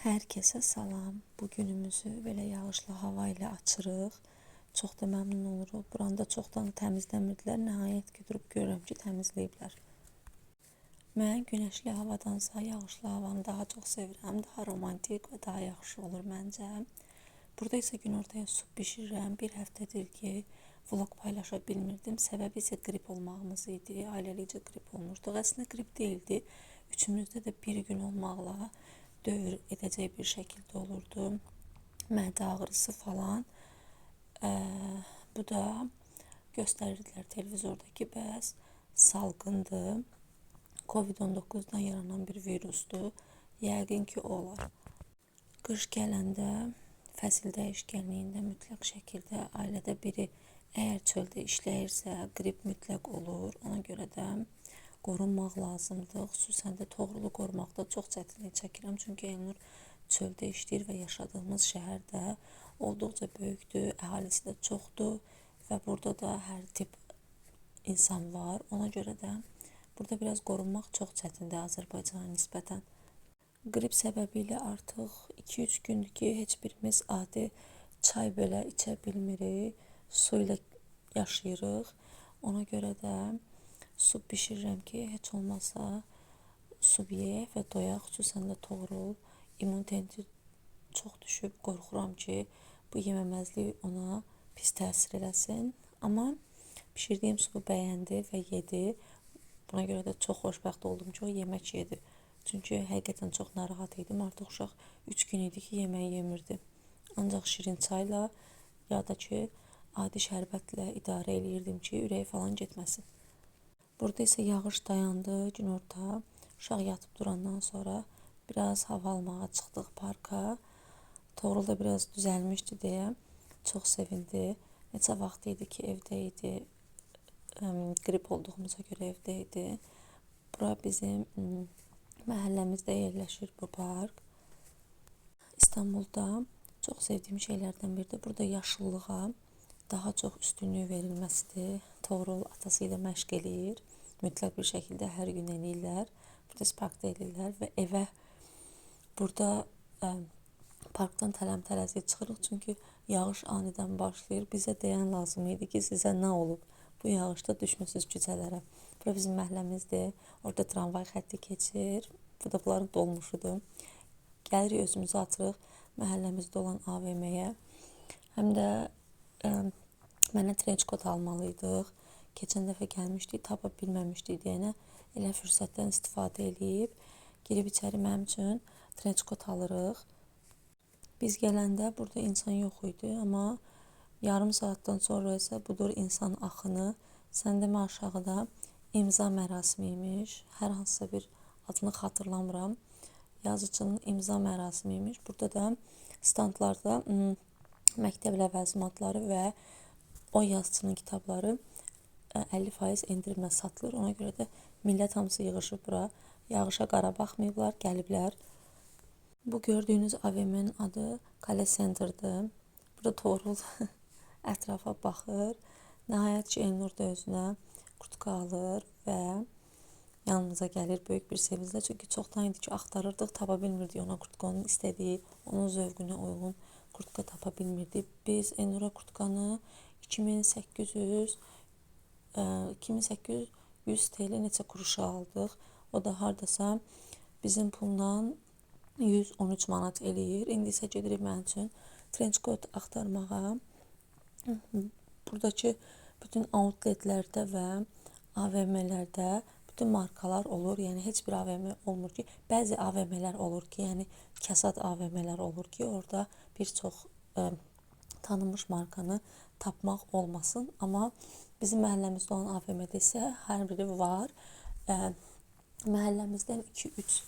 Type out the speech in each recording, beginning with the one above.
Herkese salam. Bu günümüzü belə yağışlı hava ilə açırıq. Çox da məmnun oluruq. Buranı da çoxdan təmizləmirdilər. Nəhayət götürüb görürəm ki, təmizləyiblər. Mən günəşli havadansa yağışlı havanı daha çox sevirəm. Daha romantik və daha yaxşı olur məncə. Burada isə günortaya su bişirirəm. Bir həftədir ki, vlog paylaşa bilmirdim. Səbəbi isə qrip olmağımız idi. Ailəlicə qrip olmuşduq. Əslində qrip deyildi. Üçümüzdə də bir gün olmaqla dövr edəcək bir şəkildə olurdu. Mədə ağrısı falan. Bu da göstərirdilər televizorda ki, bəs salgındır. Covid-19'dan yaranan bir virusdur. Yəqin ki, olar. Qış gələndə, fəsil dəyişkənliyində mütləq şəkildə ailədə biri əgər çöldə işləyirsə, qrip mütləq olur. Ona görə də qorunmaq lazımdır. Xüsusən də Toğrulu qorumaqda çox çətinlik çəkirəm. Çünki Elnur çöldə işləyir və yaşadığımız şəhər də olduqca böyükdür, əhalisi də çoxdur və burada da hər tip insan var. Ona görə də burada biraz qorunmaq çox çətindir Azərbaycana nisbətən. Qrip səbəbilə artıq 2-3 gündür ki, heç birimiz adi çay belə içə bilmirik. Su ilə yaşayırıq. Ona görə də su bişirirəm ki, heç olmasa su yeyək və doyaq. Xüsusən də Toğrul immuniteti çox düşüb, qorxuram ki, bu yeməməzlik ona pis təsir eləsin. Amma bişirdiyim su bəyəndi və yedi. Buna görə də çox xoşbəxt oldum ki, o yemək yedi. Çünki həqiqətən çox narahat idim. Artıq uşaq 3 gün idi ki, yemək yemirdi. Ancaq şirin çayla ya da ki, adi şərbətlə idarə eləyirdim ki, ürəyi falan getməsin. Burada isə yağış dayandı, günorta. Uşaq yatıb durandan sonra biraz hava almağa çıxdıq parka. Toğrul da biraz düzəlmişdi deyə çox sevindi. Neçə vaxt idi ki, evdə idi. Qrip olduğumuza görə evdə idi. Bura bizim məhəlləmizdə yerləşir bu park. İstanbulda çox sevdiyim şeylərdən biri də burada yaşıllığa daha çox üstünlük verilməsidir. Toğrul atası ilə məşq eləyir. Mütləq bir şəkildə hər gün eləyirlər. Burada parkda eləyirlər və evə burada parkdan tələm-tələsik çıxırıq. Çünki yağış anidən başlayır. Bizə deyən lazım idi ki, sizə nə olub? Bu yağışda düşmüsünüz küçələrə. Bura bizim məhəlləmizdir. Orada tramvay xətti keçir. Bu da bunların dolmuşudur. Gəlirik, özümüzü atırıq məhəlləmizdə olan AVM-yə. Həm də mənə trench coat almalıydıq. Keçən dəfə gəlmişdik, tapa bilməmişdik deyənə elə fürsətdən istifadə eləyib, girib içəri mənim üçün trench coat alırıq. Biz gələndə burada insan yox idi, amma yarım saatdan sonra isə budur insan axını. Sən demə aşağıda imza mərasimi imiş. Hər hansısa bir adını xatırlamıram. Yazıcının imza mərasimi imiş. Burada da standlarda məktəb ləvazimatları və o yazıcının kitabları 50% endirimlə satılır. Ona görə də millət hamısı yığışıb bura. Yağışa qara baxmayıblar, gəliblər. Bu gördüyünüz AVM-nin adı Kale Center'dır. Burada Toğrul ətrafa baxır. Nəhayət ki, Elnur da özünə kurtka alır və yanımıza gəlir böyük bir sevinclə. Çünki çoxdan idi ki, axtarırdıq, tapa bilmirdik ona kurtka, onun istədiyi, onun zövqünə uyğun kurtka tapa bilmirdik. Biz Elnur'a kurtkanı 2800 TL neçə kuruşa aldıq. O da hardasa bizim puldan 113 manat eləyir. İndi isə gedirik mənim üçün trench coat axtarmağa. Buradakı bütün outletlərdə və AVM-lərdə bütün markalar olur. Yəni heç bir AVM olmur ki, bəzi AVM-lər olur ki, yəni kəsad AVM-lər olur ki, orada bir çox tanınmış markanı tapmaq olmasın. Amma bizim məhəlləmizdə olan AVM-də isə hər biri var. Məhəlləmizdən 2-3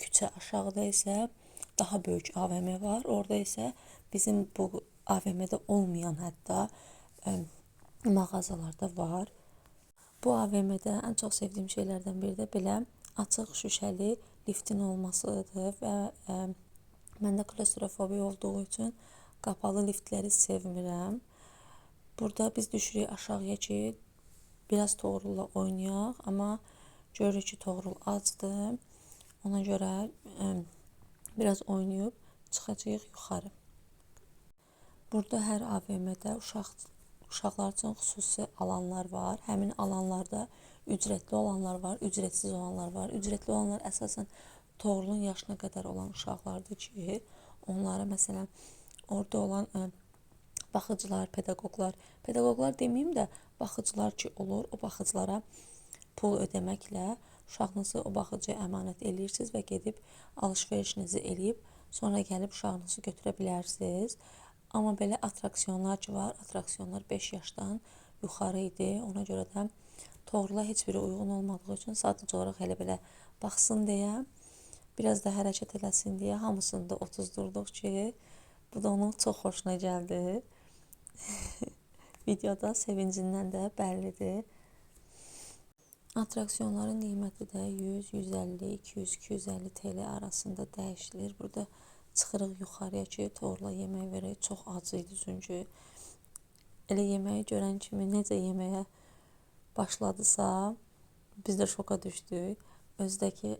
küçə aşağıda isə daha böyük AVM var. Orada isə bizim bu AVM-də olmayan hətta mağazalarda var. Bu AVM-də ən çox sevdiyim şeylərdən biri də belə açıq şüşəli liftin olmasıdır və məndə klostrofobiya olduğu üçün qapalı liftləri sevmirəm. Burada biz düşürük aşağıya ki, biraz Toğrulla oynayaq, amma görürük ki, Toğrul acdır. Ona görə biraz oynayıb çıxacağıq yuxarı. Burada hər AVM-də uşaqlar üçün xüsusi alanlar var. Həmin alanlarda ücretli olanlar var, ücretsiz olanlar var. Ücretli olanlar əsasən Toğrulun yaşına qədər olan uşaqlardır ki, onlara məsələn orada olan baxıcılar, pedaqoqlar deməyim də baxıcılar ki olur, o baxıcılara pul ödəməklə uşağınızı o baxıcıya əmanət edirsiniz və gedib alış-verişinizi eləyib sonra gəlib uşağınızı götürə bilərsiniz. Amma belə atraksiyonlar ki var, atraksiyonlar 5 yaşdan yuxarı idi. Ona görə də Toğrula heç biri uyğun olmadığı üçün sadəcə olaraq elə belə baxsın deyə, biraz da hərəkət eləsin deyə hamısını da 30-durduq ki, bu da onun çox xoşuna gəldi. Videoda sevincindən də bəllidir. Atraksiyonların qiyməti də 100, 150, 200, 250 TL arasında dəyişilir. Burada çıxırıq yuxarıya ki, Toğrula yemək verək. Çox acı idi çünki. Elə yeməyi görən kimi necə yeməyə başladısa, biz də şoka düşdük. Özdəki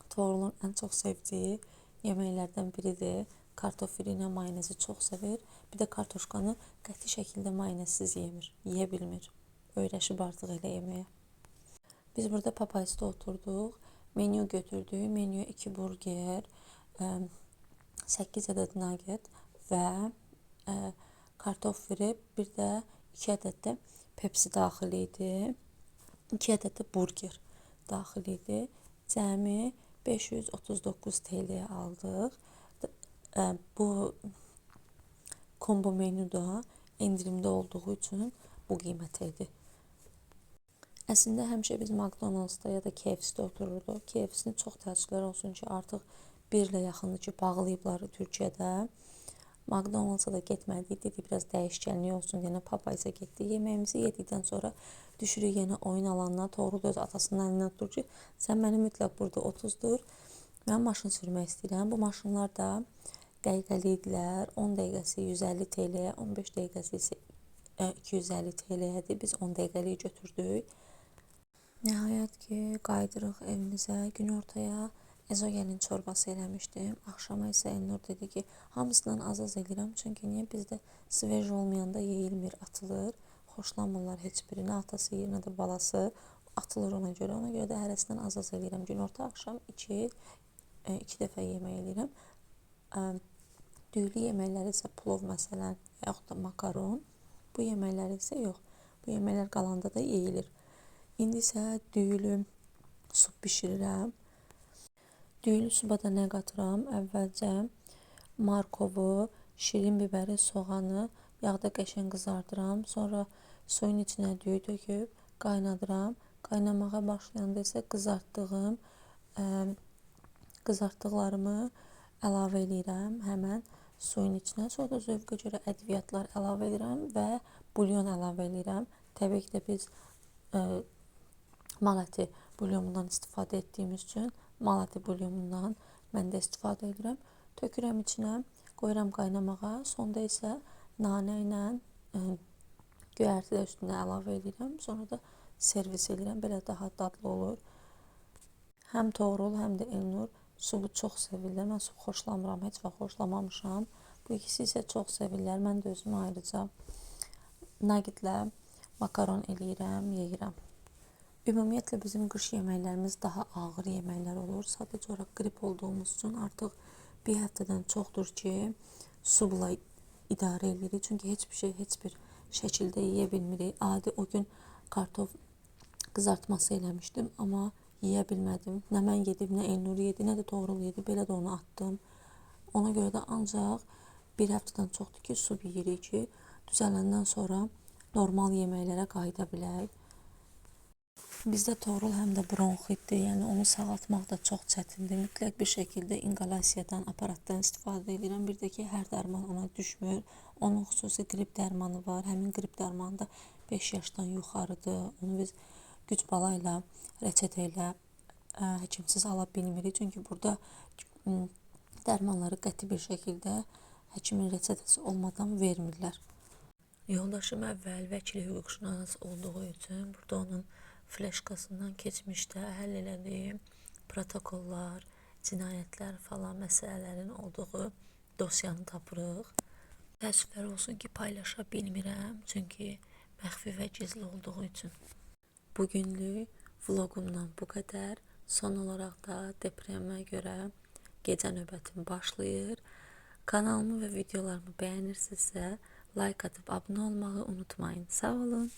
Toğrulun ən çox sevdiyi yeməklərdən biridir. Kartofili ilə mayonezi çox sevir. Bir də kartoşkanı qəti şəkildə mayonezsiz yemir, yeyə bilmir. Öyrəşib artıq elə yeməyə. Biz burada Papayzda oturduq. Menü götürdük. Menüyə 2 burger, 8 ədəd nugget və kartofili, bir də 2 ədəd də Pepsi daxil idi. 2 ədəd də burger daxil idi. Cəmi 539 TL aldıq. Bu kombo menü də endirimdə olduğu üçün bu qiymətə idi. Əslində həmişə biz McDonald'sda ya da KFC-də otururduq. KFC-ni çox təəssüflər olsun ki, artıq 1 ilə yaxındır ki, bağlayıblar Türkiyədə. McDonald's-a da getmədik, dedik biraz dəyişkənlik olsun deyə Papayza getdik. Yeməyimizi yedikdən sonra düşürük yenə oyun alanına. Toğrul öz atasının əlindən tutur ki, sən məni mütləq burada 30-dur. Mən maşın sürmək istəyirəm. Bu maşınlar da dəqiqəli idilər. 10 dəqiqəsi 150 TL, 15 dəqiqəsi isə 250 TL-dir. Biz 10 dəqiqəliyi götürdük. Nəhayət ki, qaydırıq evimizə. Günortaya ezogelin çorbası eləmişdim. Axşama isə Elnur dedi ki, hamısından az-az eləyirəm. Çünki niyə bizdə sveç olmayanda yeyilmir, atılır. Xoşlamırlar heç birini. Atası yeyir, nə də balası atılır ona görə. Ona görə də hərəsindən az-az eləyirəm. Günorta, axşam 2 dəfə yemək eləyirəm. Düylü yeməkləri isə plov məsələn, yaxud da makaron. Bu yeməkləri isə yox. Bu yeməklər qalanda da yeyilir. İndi isə düylü su bişirirəm. Düylü suba da nə qatıram? Əvvəlcə markovu, şirin bibəri, soğanı yağda qəşəng qızardıram. Sonra suyun içinə düyü töküb qaynadıram. Qaynamağa başlayanda isə qızartdıqlarımı əlavə edirəm həmən suyun içinə. Sonra da zövqə görə ədviyyatlar əlavə edirəm və bulyon əlavə edirəm. Təbii ki də biz mal əti bulyomundan istifadə etdiyimiz üçün mal əti bulyomundan mən də istifadə edirəm. Tökürəm içinə, qoyuram qaynamağa. Sonda isə nanə ilə göyərti də üstünə əlavə edirəm. Sonra da servis edirəm. Belə daha dadlı olur. Həm Toğrul, həm də Elnur subu çox sevirlər. Mən sub xoşlamıram, heç vaxt xoşlamamışam. Bu ikisi isə çox sevirlər. Mən də özümü ayrıca nuggetlə makaron eləyirəm, yeyirəm. Ümumiyyətlə bizim qış yeməklərimiz daha ağır yeməklər olur. Sadəcə olaraq qrip olduğumuz üçün artıq bir həftədən çoxdur ki, subla idarə edirik. Çünki heç bir şəkildə yeyə bilmirik. Adi o gün kartof qızartması eləmişdim, amma yeyə bilmədim. Nə mən yedim, nə Elnur yedi, nə də Toğrul yedi. Belə də onu atdım. Ona görə də ancaq bir həftədən çoxdur ki, sub yeyirik ki, düzələndən sonra normal yeməklərə qayıda bilək. Bizdə Toğrul həm də bronxitdir, yəni onu sağaltmaq da çox çətindir. Mütləq bir şəkildə inqalasiyadan, aparatdan istifadə edirəm. Bir də ki, hər dərman ona düşmür. Onun xüsusi qrip dərmanı var. Həmin qrip dərmanı da 5 yaşdan yuxarıdır. Onu biz güc bala ilə, reçetə ilə həkimsiz ala bilmirik. Çünki burada dərmanları qəti bir şəkildə həkimin reçetəsi olmadan vermirlər. Yoldaşım əvvəl vəkil hüquqşünas olduğu üçün burada onun fleşkasından keçmişdə həll elədim. protokollar, cinayətlər falan məsələlərin olduğu dosyanı tapırıq. Təəssüflər olsun ki, paylaşa bilmirəm, çünki məxfi və gizli olduğu üçün. Bugünlük vloqumdan bu qədər. Son olaraq da depremə görə gecə növbətim başlayır. Kanalımı və videolarımı bəyənirsinizsə, like atıb abunə olmağı unutmayın. Sağ olun.